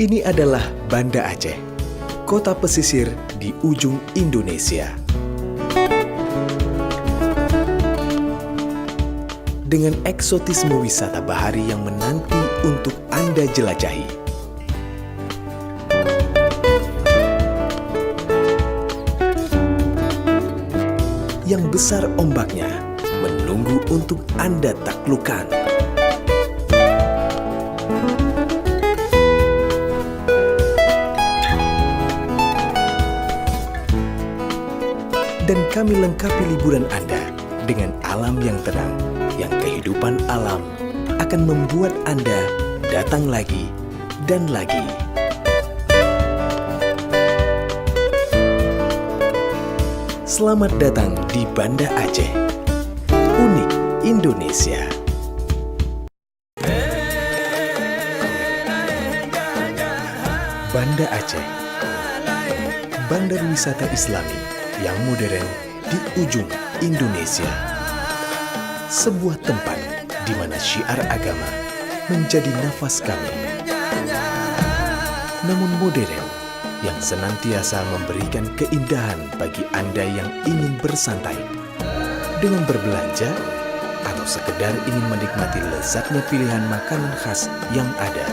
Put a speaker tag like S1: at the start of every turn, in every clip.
S1: Ini adalah Banda Aceh, kota pesisir di ujung Indonesia. Dengan eksotisme wisata bahari yang menanti untuk Anda jelajahi. Yang besar ombaknya menunggu untuk Anda taklukkan. Dan kami lengkapi liburan Anda dengan alam yang tenang, yang kehidupan alam akan membuat Anda datang lagi dan lagi. Selamat datang di Banda Aceh, unik Indonesia. Banda Aceh, bandar wisata Islami yang modern di ujung Indonesia. Sebuah tempat di mana syiar agama menjadi nafas kami. Namun modern yang senantiasa memberikan keindahan bagi Anda yang ingin bersantai dengan berbelanja atau sekedar ingin menikmati lezatnya pilihan makanan khas yang ada.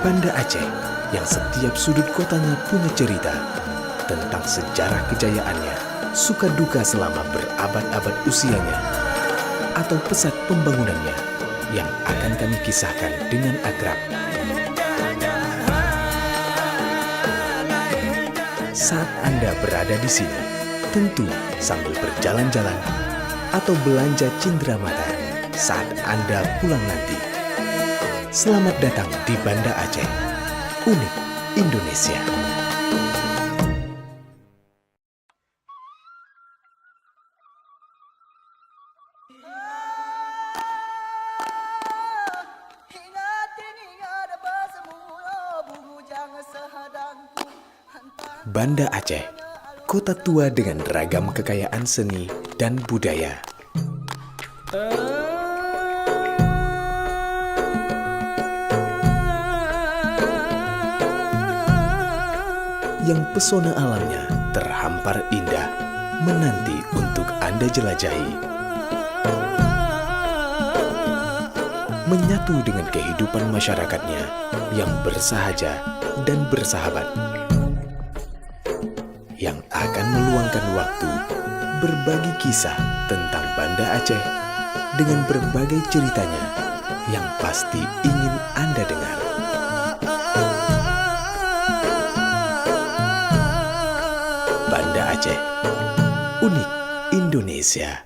S1: Banda Aceh yang setiap sudut kotanya punya cerita tentang sejarah kejayaannya, suka duka selama berabad-abad usianya, atau pesat pembangunannya yang akan kami kisahkan dengan akrab. Saat Anda berada di sini, tentu sambil berjalan-jalan atau belanja cindramata saat Anda pulang nanti. Selamat datang di Banda Aceh, unik Indonesia. Banda Aceh, kota tua dengan ragam kekayaan seni dan budaya. Yang pesona alamnya terhampar indah, menanti untuk Anda jelajahi. Menyatu dengan kehidupan masyarakatnya yang bersahaja dan bersahabat. Yang akan meluangkan waktu berbagi kisah tentang Banda Aceh dengan berbagai ceritanya yang pasti ingin Anda dengar. Banda Aceh, unik Indonesia.